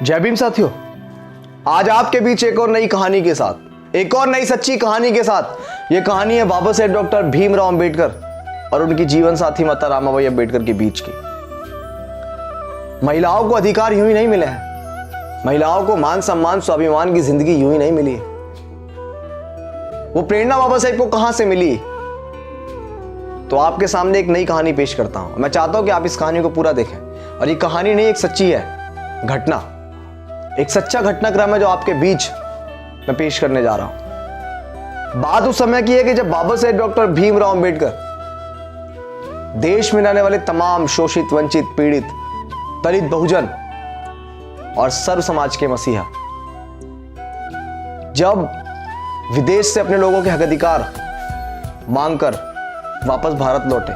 जय भीम साथियों, आज आपके बीच एक और नई कहानी के साथ, एक और नई सच्ची कहानी के साथ। ये कहानी है बाबा साहेब डॉक्टर भीमराव अंबेडकर और उनकी जीवन साथी माता रामाबाई अंबेडकर के बीच की। महिलाओं को अधिकार यूं ही नहीं मिले हैं, महिलाओं को मान सम्मान स्वाभिमान की जिंदगी यूं ही नहीं मिली है। वो प्रेरणा बाबा साहेब को कहां से मिली, तो आपके सामने एक नई कहानी पेश करता हूं। मैं चाहता हूं कि आप इस कहानी को पूरा देखें। और ये कहानी नहीं, एक सच्ची है घटना, एक सच्चा घटनाक्रम है जो आपके बीच मैं पेश करने जा रहा हूं। बात उस समय की है कि जब बाबा साहेब डॉक्टर भीमराव अंबेडकर देश में रहने वाले तमाम शोषित, वंचित, पीड़ित, दलित, बहुजन और सर्व समाज के मसीहा जब विदेश से अपने लोगों के हक अधिकार मांगकर वापस भारत लौटे,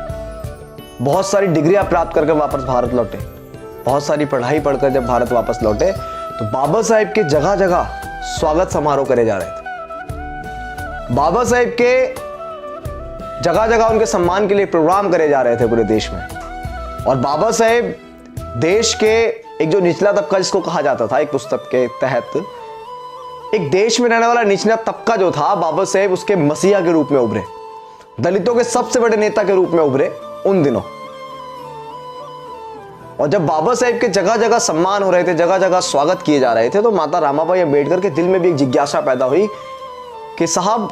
बहुत सारी डिग्रियां प्राप्त करके वापस भारत लौटे, बहुत सारी पढ़ाई पढ़कर जब भारत वापस लौटे, तो बाबा साहेब के जगह जगह स्वागत समारोह करे जा रहे थे। बाबा साहेब के जगह जगह उनके सम्मान के लिए प्रोग्राम करे जा रहे थे पूरे देश में। और बाबा साहेब देश के एक जो निचला तबका जिसको कहा जाता था, एक पुस्तक के तहत एक देश में रहने वाला निचला तबका जो था, बाबा साहेब उसके मसीहा के रूप में उभरे, दलितों के सबसे बड़े नेता के रूप में उभरे उन दिनों। और जब बाबा साहेब के जगह जगह सम्मान हो रहे थे, जगह जगह स्वागत किए जा रहे थे, तो माता रामाबाई अंबेडकर के दिल में भी एक जिज्ञासा पैदा हुई कि साहब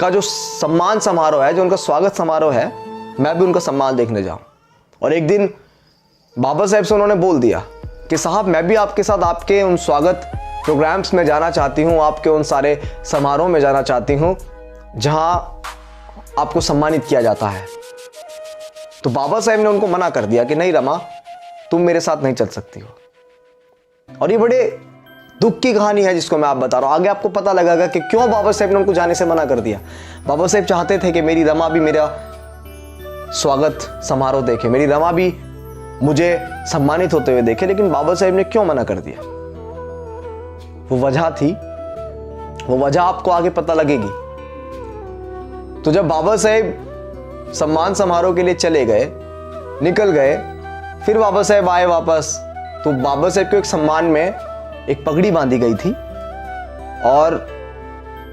का जो सम्मान समारोह है, जो उनका स्वागत समारोह है, मैं भी उनका सम्मान देखने जाऊं। और एक दिन बाबा साहेब से उन्होंने बोल दिया कि साहब मैं भी आपके साथ आपके उन स्वागत प्रोग्राम्स में जाना चाहती हूं, आपके उन सारे समारोह में जाना चाहती हूं जहां आपको सम्मानित किया जाता है। तो बाबा साहेब ने उनको मना कर दिया कि नहीं रमा, तुम मेरे साथ नहीं चल सकती हो। और ये बड़े दुख की कहानी है जिसको मैं आप बता रहा हूं। आगे आपको पता लगेगा कि क्यों बाबा साहेब ने उनको जाने से मना कर दिया। बाबा साहेब चाहते थे कि मेरी रमा भी मेरा स्वागत समारोह देखे, मेरी रमा भी मुझे सम्मानित होते हुए देखे, लेकिन बाबा साहेब ने क्यों मना कर दिया? वो वजह थी, वो वजह आपको आगे पता लगेगी। तो जब बाबा साहेब सम्मान समारोह के लिए चले गए, निकल गए, फिर बाबा साहेब आए वापस, तो बाबा साहेब को एक सम्मान में एक पगड़ी बांधी गई थी। और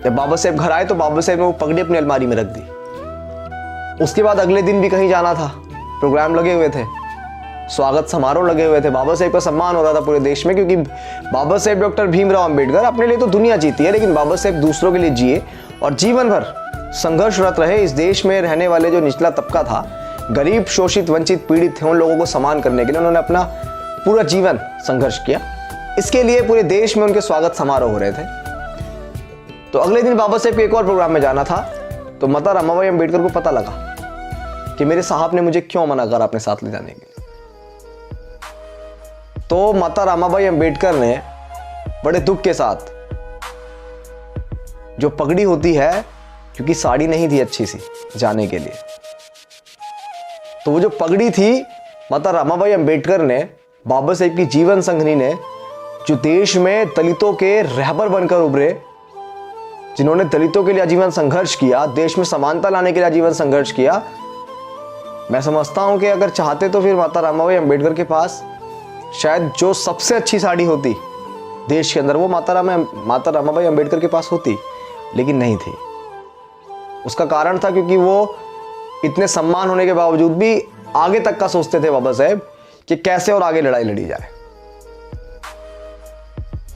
जब बाबा साहेब घर आए तो बाबा साहेब ने वो पगड़ी अपनी अलमारी में रख दी। उसके बाद अगले दिन भी कहीं जाना था, प्रोग्राम लगे हुए थे, स्वागत समारोह लगे हुए थे, बाबा साहेब का सम्मान हो रहा था पूरे देश में, क्योंकि बाबा साहेब डॉक्टर भीमराव अंबेडकर अपने लिए तो दुनिया जीती है, लेकिन बाबा साहेब दूसरों के लिए जिए और जीवन भर संघर्षरत रहे। इस देश में रहने वाले जो निचला तबका था, गरीब, शोषित, वंचित, पीड़ित थे, उन लोगों को सम्मान करने के लिए उन्होंने अपना पूरा जीवन संघर्ष किया। इसके लिए पूरे देश में उनके स्वागत समारोह हो रहे थे। तो अगले दिन बाबा साहेब के एक और प्रोग्राम में जाना था। तो माता रामाबाई अंबेडकर को पता लगा कि मेरे साहब ने मुझे क्यों मना करा अपने साथ ले जाने के लिए। तो माता रामाबाई अंबेडकर ने बड़े दुख के साथ, जो पगड़ी होती है, क्योंकि साड़ी नहीं थी अच्छी सी जाने के लिए, तो वो जो पगड़ी थी, माता रामाबाई अंबेडकर ने, बाबा साहेब की जीवन संगनी ने, जो देश में दलितों के रहबर बनकर उभरे, जिन्होंने दलितों के लिए आजीवन संघर्ष किया, देश में समानता लाने के लिए आजीवन संघर्ष किया, मैं समझता हूं कि अगर चाहते तो फिर माता रामाबाई अंबेडकर के पास शायद जो सबसे अच्छी साड़ी होती देश के अंदर, वो माता रामाबाई अंबेडकर के पास होती, लेकिन नहीं थी। उसका कारण था क्योंकि वो इतने सम्मान होने के बावजूद भी आगे तक का सोचते थे बाबा साहेब कि कैसे और आगे लड़ाई लड़ी जाए।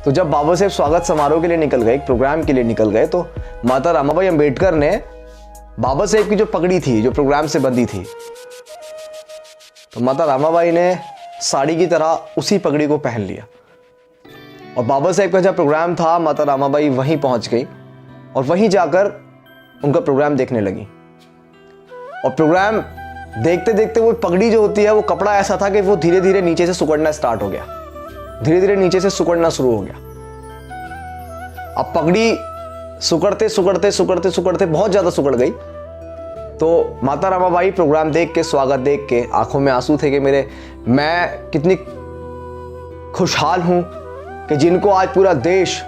तो जब बाबा साहेब स्वागत समारोह के लिए निकल गए, एक प्रोग्राम के लिए निकल गए, तो माता रामाबाई अंबेडकर ने बाबा साहेब की जो पगड़ी थी, जो प्रोग्राम से बंधी थी, तो माता रामाबाई ने साड़ी की तरह उसी पगड़ी को पहन लिया। और बाबा साहेब का जब प्रोग्राम था, माता रामाबाई वहीं पहुंच गई और वहीं जाकर उनका प्रोग्राम देखने लगी। और प्रोग्राम देखते देखते वो पगड़ी जो होती है, वो कपड़ा ऐसा था कि वो धीरे धीरे नीचे से सिकुड़ना स्टार्ट हो गया, धीरे धीरे नीचे से सिकुड़ना शुरू हो गया। अब पगड़ी सिकुड़ते सिकुड़ते सिकुड़ते सिकुड़ते बहुत ज्यादा सिकुड़ गई। तो माता रामाबाई प्रोग्राम देख के, स्वागत देख के, आंखों में आंसू थे कि मैं कितनी खुशहाल हूं कि जिनको आज पूरा देश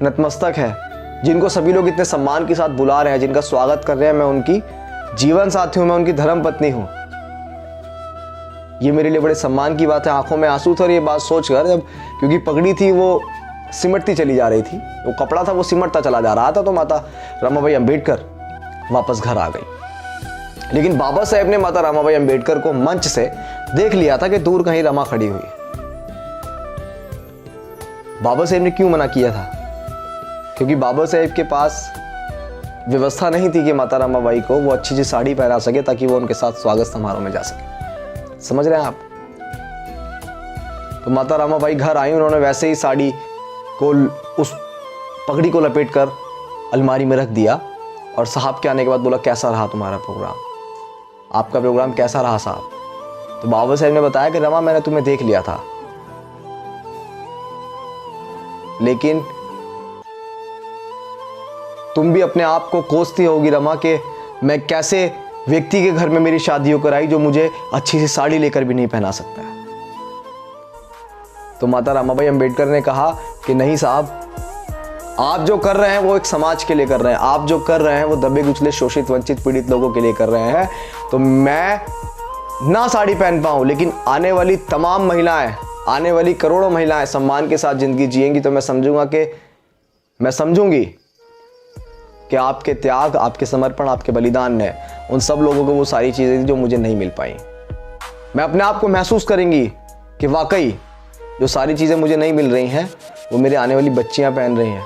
नतमस्तक है, जिनको सभी लोग इतने सम्मान के साथ बुला रहे हैं, जिनका स्वागत कर रहे हैं, मैं उनकी जीवन साथी हूं, मैं उनकी धर्म पत्नी हूं। ये मेरे लिए बड़े सम्मान की बात है। आंखों में आंसू थे और ये बात सोचकर, जब क्योंकि पगड़ी थी वो सिमटती चली जा रही थी, वो कपड़ा था वो सिमटता चला जा रहा था, तो माता रमाबाई अंबेडकर वापस घर आ गई। लेकिन बाबा साहेब ने माता रमाबाई अंबेडकर को मंच से देख लिया था कि दूर कहीं रमा खड़ी हुई है। बाबा साहेब ने क्यों मना किया था? क्योंकि बाबा साहेब के पास व्यवस्था नहीं थी कि माता रमाबाई को वो अच्छी सी साड़ी पहना सके ताकि वो उनके साथ स्वागत समारोह में जा सके। समझ रहे हैं आप? तो माता रमाबाई घर आई, उन्होंने वैसे ही साड़ी को उस पगड़ी को लपेट कर अलमारी में रख दिया और साहब के आने के बाद बोला, कैसा रहा तुम्हारा प्रोग्राम? आपका प्रोग्राम कैसा रहा साहब? तो बाबा साहब ने बताया कि रमा, मैंने तुम्हें देख लिया था, लेकिन तुम भी अपने आप को कोसती होगी रमा कि मैं कैसे व्यक्ति के घर में मेरी शादी होकर आई जो मुझे अच्छी सी साड़ी लेकर भी नहीं पहना सकता है। तो माता रमाबाई अंबेडकर ने कहा कि नहीं साहब, आप जो कर रहे हैं वो एक समाज के लिए कर रहे हैं, आप जो कर रहे हैं वो दबे कुचले शोषित वंचित पीड़ित लोगों के लिए कर रहे हैं। तो मैं ना साड़ी पहन पाऊं, लेकिन आने वाली तमाम महिलाएं, आने वाली करोड़ों महिलाएं सम्मान के साथ जिंदगी जिएंगी, तो मैं समझूंगी कि आपके त्याग, आपके समर्पण, आपके बलिदान ने उन सब लोगों को वो सारी चीज़ें दी जो मुझे नहीं मिल पाई। मैं अपने आप को महसूस करेंगी कि वाकई जो सारी चीज़ें मुझे नहीं मिल रही हैं वो मेरे आने वाली बच्चियां पहन रही हैं।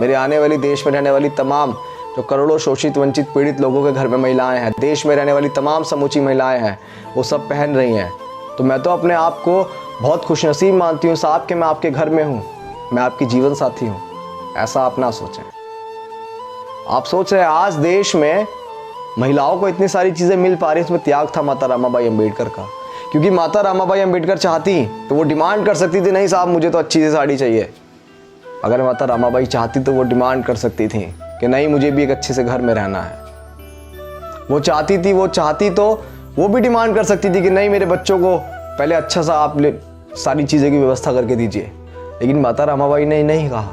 मेरे आने वाली देश में रहने वाली तमाम जो करोड़ों शोषित वंचित पीड़ित लोगों के घर में महिलाएं हैं, देश में रहने वाली तमाम समूची महिलाएं हैं, वो सब पहन रही हैं। तो मैं तो अपने आप को बहुत खुशनसीब मानती हूँ साहब कि मैं आपके घर में हूँ, मैं आपकी जीवन साथी हूँ। ऐसा आप ना सोचें। आप सोच रहे हैं आज देश में महिलाओं को इतनी सारी चीज़ें मिल पा रही, इसमें त्याग था माता रमाबाई अंबेडकर का। क्योंकि माता रमाबाई अंबेडकर चाहती तो वो डिमांड कर सकती थी, नहीं साहब मुझे तो अच्छी सी साड़ी चाहिए। अगर माता रमाबाई चाहती तो वो डिमांड कर सकती थी कि नहीं, मुझे भी एक अच्छे से घर में रहना है। वो चाहती तो वो भी डिमांड कर सकती थी कि नहीं, मेरे बच्चों को पहले अच्छा सा आप सारी चीज़ें की व्यवस्था करके दीजिए। लेकिन माता रमाबाई ने नहीं कहा।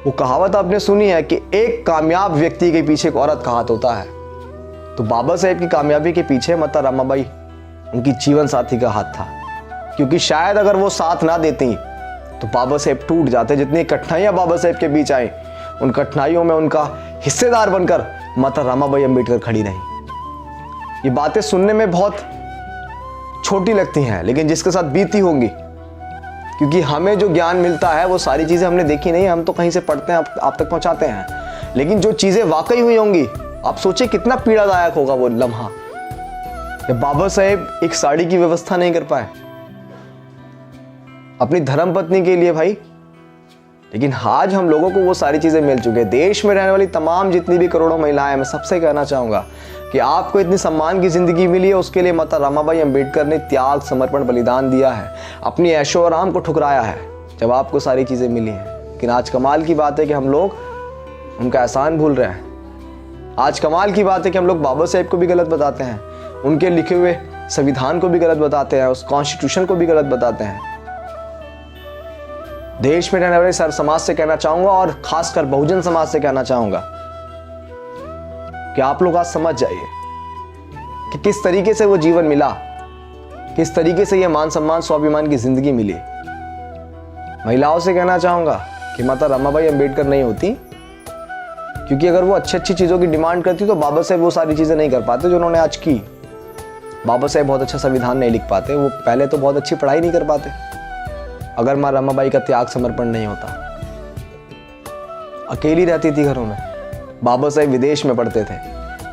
वो कहावत आपने सुनी है कि एक कामयाब व्यक्ति के पीछे एक औरत का हाथ होता है। तो बाबा साहेब की कामयाबी के पीछे माता रमाबाई उनकी जीवन साथी का हाथ था। क्योंकि शायद अगर वो साथ ना देती तो बाबा साहेब टूट जाते। जितनी कठिनाइयां बाबा साहेब के बीच आई, उन कठिनाइयों में उनका हिस्सेदार बनकर माता रमाबाई अंबेडकर खड़ी रही। ये बातें सुनने में बहुत छोटी लगती हैं, लेकिन जिसके साथ बीती होंगी, क्योंकि हमें जो ज्ञान मिलता है वो सारी चीज़ें हमने देखी नहीं, हम तो कहीं से पढ़ते हैं, आप तक पहुंचाते हैं। लेकिन जो चीज़ें वाकई हुई होंगी, आप सोचिए कितना पीड़ादायक होगा वो लम्हा जब बाबा साहेब एक साड़ी की व्यवस्था नहीं कर पाए अपनी धर्मपत्नी के लिए भाई। लेकिन आज हम लोगों को वो सारी चीज़ें मिल चुकी है। देश में रहने वाली तमाम जितनी भी करोड़ों महिलाएं हैं, मैं सबसे कहना चाहूँगा कि आपको इतनी सम्मान की ज़िंदगी मिली है, उसके लिए माता रमाबाई अंबेडकर ने त्याग, समर्पण, बलिदान दिया है, अपनी ऐशो आराम को ठुकराया है जब आपको सारी चीज़ें मिली हैं। लेकिन आज कमाल की बात है कि हम लोग उनका एहसान भूल रहे हैं। आज कमाल की बात है कि हम लोग बाबा साहेब को भी गलत बताते हैं, उनके लिखे हुए संविधान को भी गलत बताते हैं, उस कॉन्स्टिट्यूशन को भी गलत बताते हैं। देश में रहने वाले सर समाज से कहना चाहूंगा और खासकर बहुजन समाज से कहना चाहूंगा कि आप लोग आज समझ जाइए कि किस तरीके से वो जीवन मिला, किस तरीके से ये मान सम्मान स्वाभिमान की जिंदगी मिली। महिलाओं से कहना चाहूंगा कि माता रमाबाई अंबेडकर नहीं होती, क्योंकि अगर वो अच्छी अच्छी चीज़ों की डिमांड करती तो बाबा साहेब वो सारी चीज़ें नहीं कर पाते जो उन्होंने आज की। बाबा साहेब बहुत अच्छा संविधान नहीं लिख पाते, वो पहले तो बहुत अच्छी पढ़ाई नहीं कर पाते अगर माँ रमाबाई का त्याग समर्पण नहीं होता। अकेली रहती थी घरों में, बाबा साहेब विदेश में पढ़ते थे,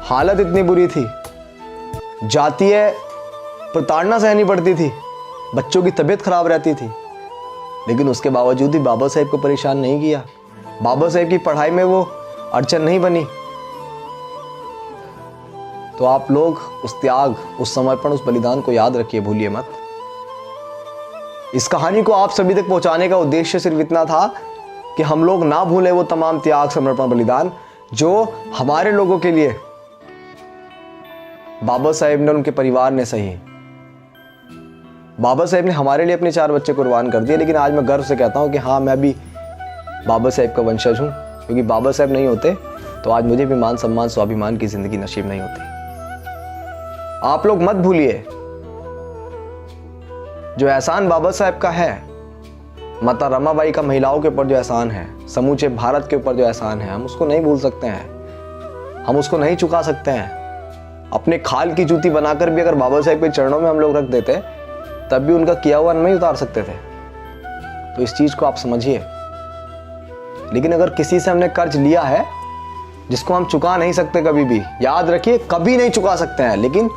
हालत इतनी बुरी थी, जातीय प्रताड़ना सहनी पड़ती थी, बच्चों की तबीयत खराब रहती थी, लेकिन उसके बावजूद भी बाबा साहेब को परेशान नहीं किया। बाबा साहेब की पढ़ाई में वो अड़चन नहीं बनी। तो आप लोग उस त्याग, उस समर्पण, उस बलिदान को याद रखिए, भूलिए मत। इस कहानी को आप सभी तक पहुंचाने का उद्देश्य सिर्फ इतना था कि हम लोग ना भूलें वो तमाम त्याग, समर्पण, बलिदान जो हमारे लोगों के लिए बाबा साहेब ने, उनके परिवार ने सही। बाबा साहेब ने हमारे लिए अपने 4 बच्चे कुर्बान कर दिए, लेकिन आज मैं गर्व से कहता हूं कि हाँ, मैं भी बाबा साहेब का वंशज हूं, क्योंकि बाबा साहेब नहीं होते तो आज मुझे भी मान सम्मान स्वाभिमान की जिंदगी नसीब नहीं होती। आप लोग मत भूलिए जो एहसान बाबा साहेब का है, माता रमाबाई का महिलाओं के ऊपर जो एहसान है, समूचे भारत के ऊपर जो एहसान है, हम उसको नहीं भूल सकते हैं, हम उसको नहीं चुका सकते हैं। अपने खाल की जूती बनाकर भी अगर बाबा साहेब के चरणों में हम लोग रख देते तब भी उनका किया हुआ नहीं उतार सकते थे। तो इस चीज को आप समझिए। लेकिन अगर किसी से हमने कर्ज लिया है जिसको हम चुका नहीं सकते कभी भी, याद रखिए कभी नहीं चुका सकते हैं, लेकिन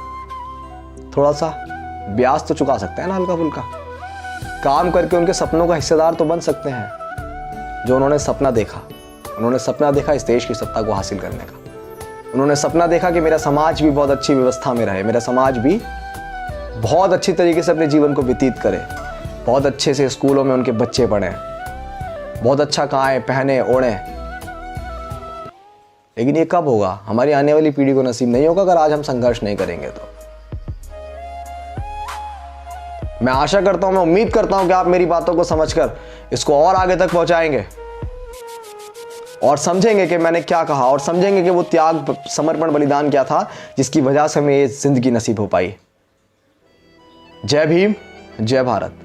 थोड़ा सा ब्याज तो चुका सकते हैं ना, हल्का फुल्का काम करके उनके सपनों का हिस्सेदार तो बन सकते हैं। जो उन्होंने सपना देखा, उन्होंने सपना देखा इस देश की सत्ता को हासिल करने का। उन्होंने सपना देखा कि मेरा समाज भी बहुत अच्छी व्यवस्था में रहे, मेरा समाज भी बहुत अच्छी तरीके से अपने जीवन को व्यतीत करे, बहुत अच्छे से स्कूलों में उनके बच्चे पढ़ें, बहुत अच्छा खाएं पहने ओढ़े। लेकिन ये कब होगा? हमारी आने वाली पीढ़ी को नसीब नहीं होगा अगर आज हम संघर्ष नहीं करेंगे तो। मैं आशा करता हूं, मैं उम्मीद करता हूं कि आप मेरी बातों को समझकर इसको और आगे तक पहुंचाएंगे और समझेंगे कि मैंने क्या कहा, और समझेंगे कि वो त्याग, समर्पण, बलिदान क्या था जिसकी वजह से हमें ये जिंदगी नसीब हो पाई। जय भीम, जय भारत।